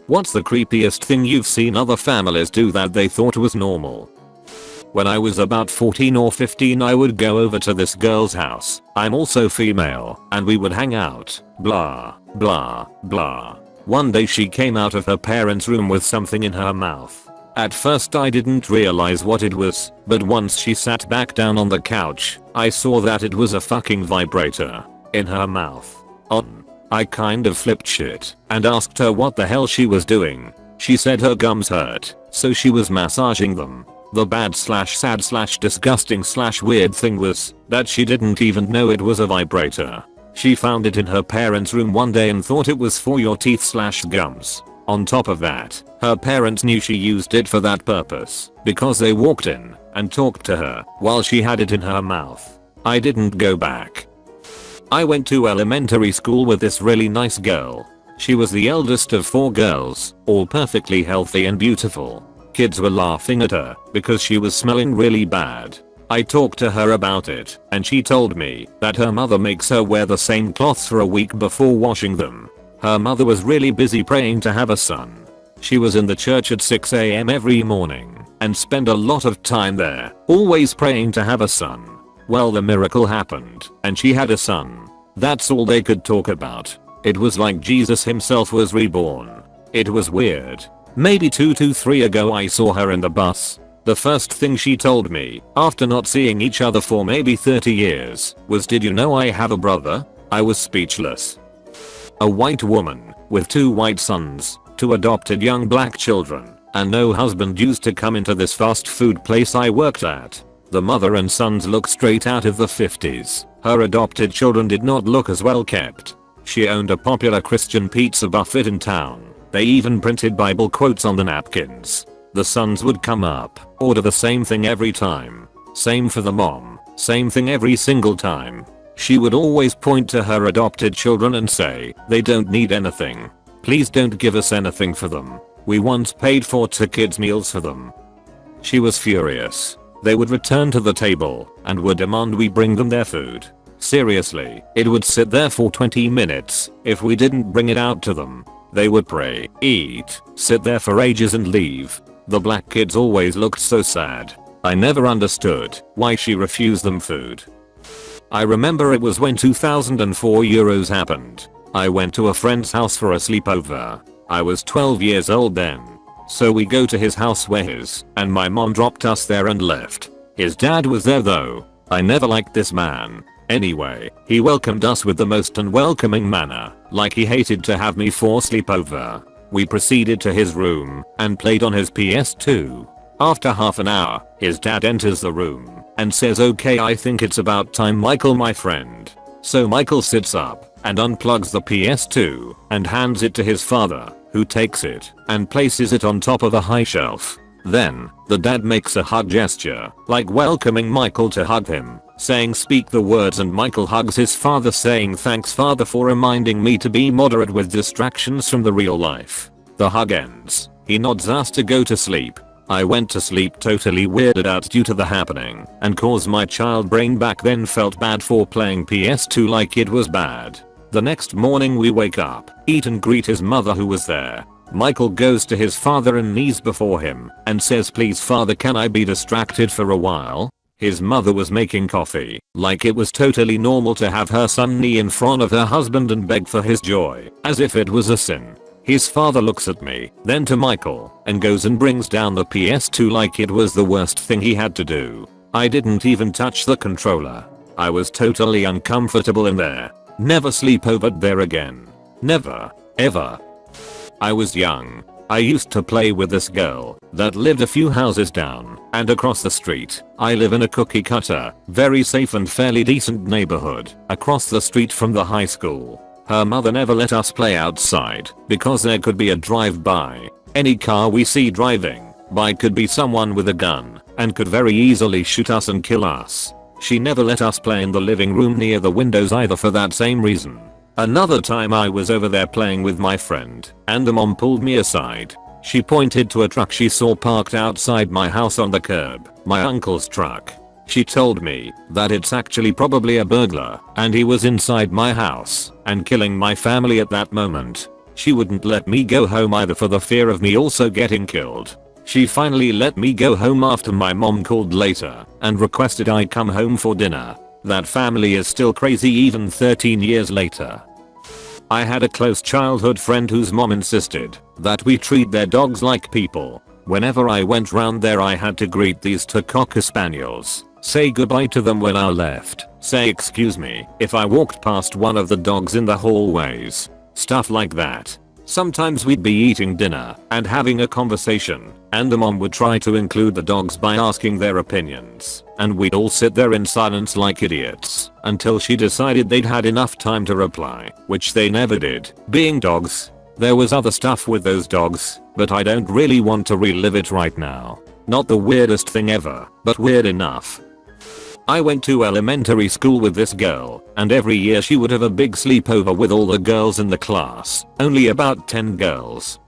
What's the creepiest thing you've seen other families do that they thought was normal? When I was about 14 or 15 I would go over to this girl's house. I'm also female and we would hang out. Blah blah blah. One day she came out of her parents' room with something in her mouth. At first I didn't realize what it was, but once she sat back down on the couch, I saw that it was a fucking vibrator in her mouth. I kind of flipped shit and asked her what the hell she was doing. She said her gums hurt, so she was massaging them. The bad slash sad slash disgusting slash weird thing was that she didn't even know it was a vibrator. She found it in her parents' room one day and thought it was for your teeth slash gums. On top of that, her parents knew she used it for that purpose because they walked in and talked to her while she had it in her mouth. I didn't go back. I went to elementary school with this really nice girl. She was the eldest of 4 girls, all perfectly healthy and beautiful. Kids were laughing at her because she was smelling really bad. I talked to her about it and she told me that her mother makes her wear the same clothes for a week before washing them. Her mother was really busy praying to have a son. She was in the church at 6 a.m. every morning and spent a lot of time there, always praying to have a son. Well, the miracle happened and she had a son. That's all they could talk about. It was like Jesus himself was reborn. It was weird. Maybe 2 to 3 ago I saw her in the bus. The first thing she told me, after not seeing each other for maybe 30 years, was, "Did you know I have a brother?" I was speechless. A white woman, with 2 white sons, 2 adopted young black children, and no husband used to come into this fast food place I worked at. The mother and sons looked straight out of the 50s. Her adopted children did not look as well kept. She owned a popular Christian pizza buffet in town. They even printed Bible quotes on the napkins. The sons would come up, order the same thing every time. Same for the mom, same thing every single time. She would always point to her adopted children and say, "They don't need anything. Please don't give us anything for them. We once paid for 2 kids' meals for them." She was furious. They would return to the table and would demand we bring them their food. Seriously, it would sit there for 20 minutes if we didn't bring it out to them. They would pray, eat, sit there for ages and leave. The black kids always looked so sad. I never understood why she refused them food. I remember it was when 2004 Euros happened. I went to a friend's house for a sleepover. I was 12 years old then. So we go to his house where his and my mom dropped us there and left. His dad was there though. I never liked this man. Anyway, he welcomed us with the most unwelcoming manner, like he hated to have me for sleepover. We proceeded to his room and played on his PS2. After half an hour, his dad enters the room and says, "Okay, I think it's about time, Michael, my friend." So Michael sits up and unplugs the PS2 and hands it to his father, who takes it and places it on top of a high shelf. Then, the dad makes a hug gesture, like welcoming Michael to hug him, saying, "Speak the words," and Michael hugs his father saying, "Thanks father for reminding me to be moderate with distractions from the real life." The hug ends. He nods us to go to sleep. I went to sleep totally weirded out due to the happening, and cause my child brain back then felt bad for playing PS2 like it was bad. The next morning we wake up, eat and greet his mother who was there. Michael goes to his father and knees before him and says, "Please father, can I be distracted for a while?" His mother was making coffee, like it was totally normal to have her son knee in front of her husband and beg for his joy, as if it was a sin. His father looks at me, then to Michael, and goes and brings down the PS2 like it was the worst thing he had to do. I didn't even touch the controller. I was totally uncomfortable in there. Never sleep over there again. Never. Ever. I was young. I used to play with this girl that lived a few houses down and across the street. I live in a cookie cutter, very safe and fairly decent neighborhood across the street from the high school. Her mother never let us play outside because there could be a drive-by. Any car we see driving by could be someone with a gun and could very easily shoot us and kill us. She never let us play in the living room near the windows either for that same reason. Another time I was over there playing with my friend and the mom pulled me aside. She pointed to a truck she saw parked outside my house on the curb, my uncle's truck. She told me that it's actually probably a burglar and he was inside my house and killing my family at that moment. She wouldn't let me go home either for the fear of me also getting killed. She finally let me go home after my mom called later and requested I come home for dinner. That family is still crazy even 13 years later. I had a close childhood friend whose mom insisted that we treat their dogs like people. Whenever I went round there I had to greet these two Cocker Spaniels, say goodbye to them when I left, say excuse me if I walked past one of the dogs in the hallways. Stuff like that. Sometimes we'd be eating dinner and having a conversation, and the mom would try to include the dogs by asking their opinions, and we'd all sit there in silence like idiots until she decided they'd had enough time to reply, which they never did, being dogs. There was other stuff with those dogs, but I don't really want to relive it right now. Not the weirdest thing ever, but weird enough. I went to elementary school with this girl, and every year she would have a big sleepover with all the girls in the class, only about 10 girls.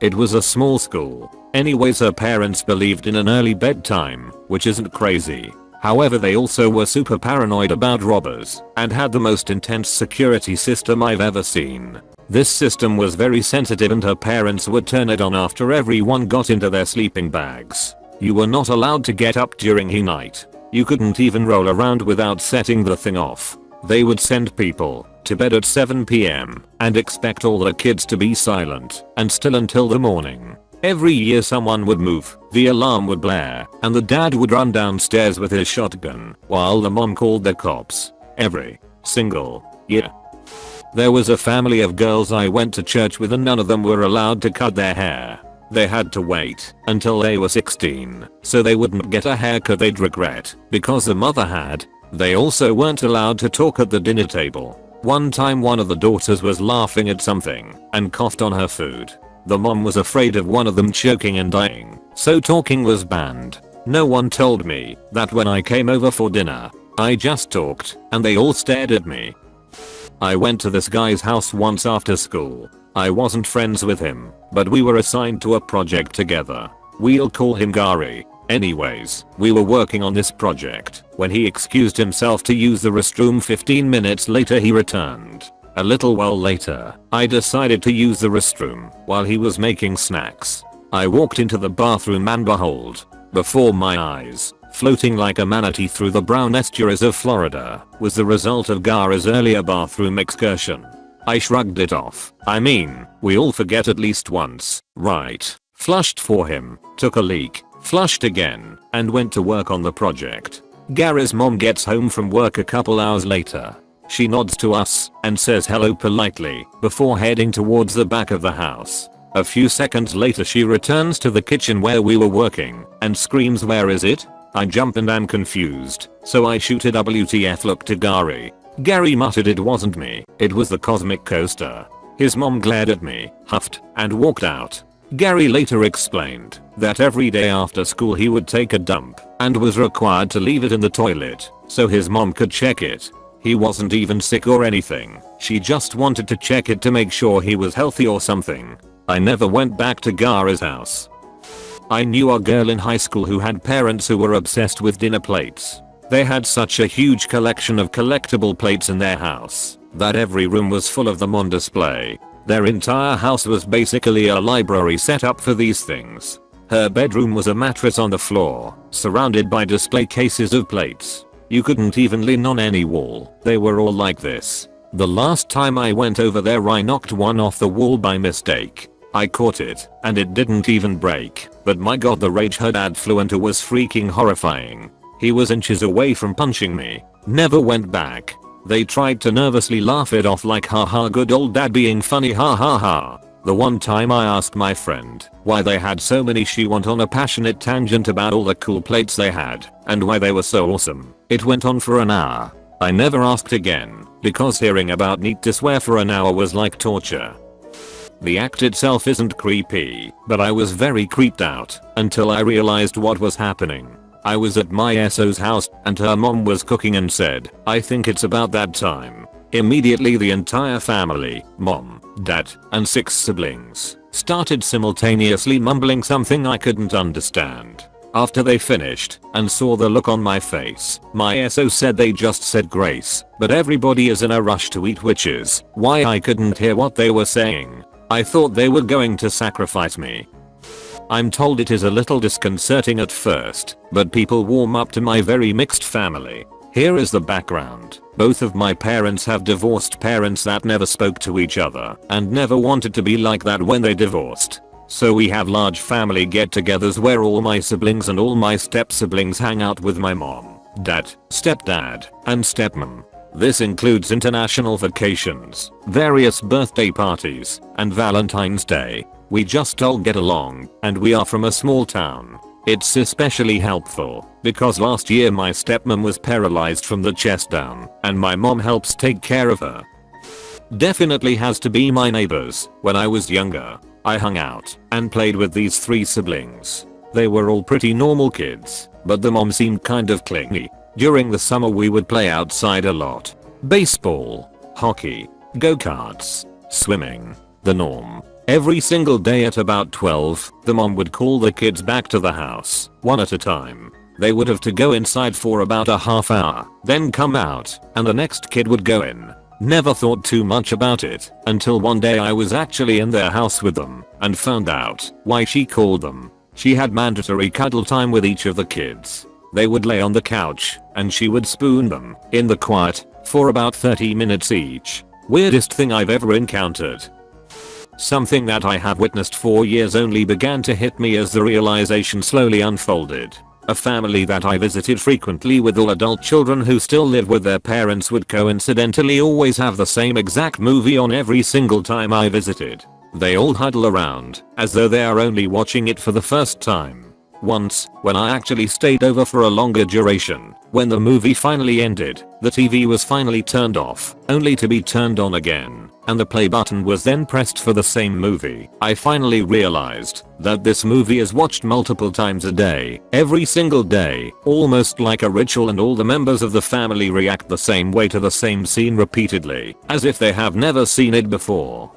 It was a small school. Anyways, her parents believed in an early bedtime, which isn't crazy. However, they also were super paranoid about robbers, and had the most intense security system I've ever seen. This system was very sensitive and her parents would turn it on after everyone got into their sleeping bags. You were not allowed to get up during the night. You couldn't even roll around without setting the thing off. They would send people to bed at 7 PM and expect all the kids to be silent and still until the morning. Every year someone would move, the alarm would blare, and the dad would run downstairs with his shotgun while the mom called the cops. Every single year. There was a family of girls I went to church with and none of them were allowed to cut their hair. They had to wait until they were 16 so they wouldn't get a haircut they'd regret because the mother had. They also weren't allowed to talk at the dinner table. One time one of the daughters was laughing at something and coughed on her food. The mom was afraid of one of them choking and dying, so talking was banned. No one told me that when I came over for dinner. I just talked and they all stared at me. I went to this guy's house once after school. I wasn't friends with him, but we were assigned to a project together. We'll call him Gary. Anyways, we were working on this project when he excused himself to use the restroom. 15 minutes later he returned. A little while later, I decided to use the restroom while he was making snacks. I walked into the bathroom and behold, before my eyes, floating like a manatee through the brown estuaries of Florida, was the result of Gary's earlier bathroom excursion. I shrugged it off. I mean, we all forget at least once, right? Flushed for him, took a leak, flushed again, and went to work on the project. Gary's mom gets home from work a couple hours later. She nods to us and says hello politely before heading towards the back of the house. A few seconds later she returns to the kitchen where we were working and screams, "Where is it?" I jump and am confused, so I shoot a WTF look to Gary. Gary muttered it wasn't me, it was the cosmic coaster. His mom glared at me, huffed, and walked out. Gary later explained that every day after school he would take a dump and was required to leave it in the toilet so his mom could check it. He wasn't even sick or anything, she just wanted to check it to make sure he was healthy or something. I never went back to Gary's house. I knew a girl in high school who had parents who were obsessed with dinner plates. They had such a huge collection of collectible plates in their house that every room was full of them on display. Their entire house was basically a library set up for these things. Her bedroom was a mattress on the floor, surrounded by display cases of plates. You couldn't even lean on any wall, they were all like this. The last time I went over there I knocked one off the wall by mistake. I caught it, and it didn't even break, but my god the rage her dad flew into was freaking horrifying. He was inches away from punching me. Never went back. They tried to nervously laugh it off like haha good old dad being funny ha ha ha. The one time I asked my friend why they had so many she went on a passionate tangent about all the cool plates they had and why they were so awesome. It went on for an hour. I never asked again because hearing about need to swear for an hour was like torture. The act itself isn't creepy, but I was very creeped out until I realized what was happening. I was at my SO's house and her mom was cooking and said, "I think it's about that time." Immediately the entire family, mom, dad, and 6 siblings, started simultaneously mumbling something I couldn't understand. After they finished and saw the look on my face, my SO said they just said grace, but everybody is in a rush to eat, which is why I couldn't hear what they were saying. I thought they were going to sacrifice me. I'm told it is a little disconcerting at first, but people warm up to my very mixed family. Here is the background. Both of my parents have divorced parents that never spoke to each other and never wanted to be like that when they divorced. So we have large family get-togethers where all my siblings and all my step-siblings hang out with my mom, dad, stepdad, and stepmom. This includes international vacations, various birthday parties, and Valentine's Day. We just all get along, and we are from a small town. It's especially helpful because last year my stepmom was paralyzed from the chest down, and my mom helps take care of her. Definitely has to be my neighbors. When I was younger, I hung out and played with these 3 siblings. They were all pretty normal kids, but the mom seemed kind of clingy. During the summer we would play outside a lot. Baseball, hockey, go-karts, swimming, the norm. Every single day at about 12, the mom would call the kids back to the house, one at a time. They would have to go inside for about a half hour, then come out, and the next kid would go in. Never thought too much about it until one day I was actually in their house with them and found out why she called them. She had mandatory cuddle time with each of the kids. They would lay on the couch and she would spoon them in the quiet for about 30 minutes each. Weirdest thing I've ever encountered. Something that I have witnessed for years only began to hit me as the realization slowly unfolded. A family that I visited frequently with all adult children who still live with their parents would coincidentally always have the same exact movie on every single time I visited. They all huddle around as though they are only watching it for the first time. Once, when I actually stayed over for a longer duration, when the movie finally ended, the TV was finally turned off, only to be turned on again, and the play button was then pressed for the same movie. I finally realized that this movie is watched multiple times a day, every single day, almost like a ritual, and all the members of the family react the same way to the same scene repeatedly, as if they have never seen it before.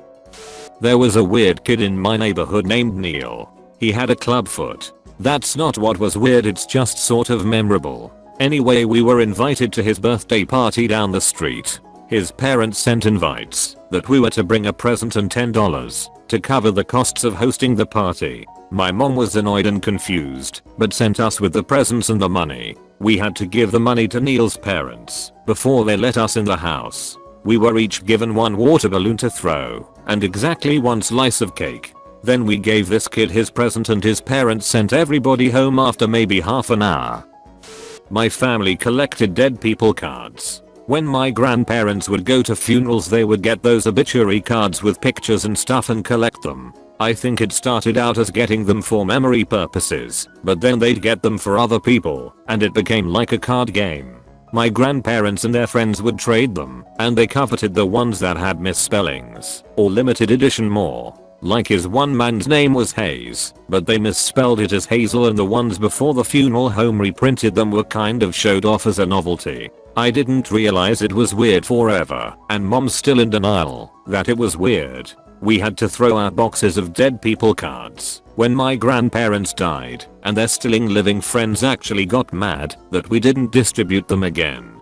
There was a weird kid in my neighborhood named Neil. He had a club foot. That's not what was weird, it's just sort of memorable. Anyway, we were invited to his birthday party down the street. His parents sent invites that we were to bring a present and $10 to cover the costs of hosting the party. My mom was annoyed and confused, but sent us with the presents and the money. We had to give the money to Neil's parents before they let us in the house. We were each given 1 water balloon to throw and exactly 1 slice of cake. Then we gave this kid his present and his parents sent everybody home after maybe half an hour. My family collected dead people cards. When my grandparents would go to funerals, they would get those obituary cards with pictures and stuff and collect them. I think it started out as getting them for memory purposes, but then they'd get them for other people, and it became like a card game. My grandparents and their friends would trade them, and they coveted the ones that had misspellings or limited edition more. Like his one man's name was Hayes, but they misspelled it as Hazel, and the ones before the funeral home reprinted them were kind of showed off as a novelty. I didn't realize it was weird forever, and mom's still in denial that it was weird. We had to throw out boxes of dead people cards when my grandparents died, and their still living friends actually got mad that we didn't distribute them again.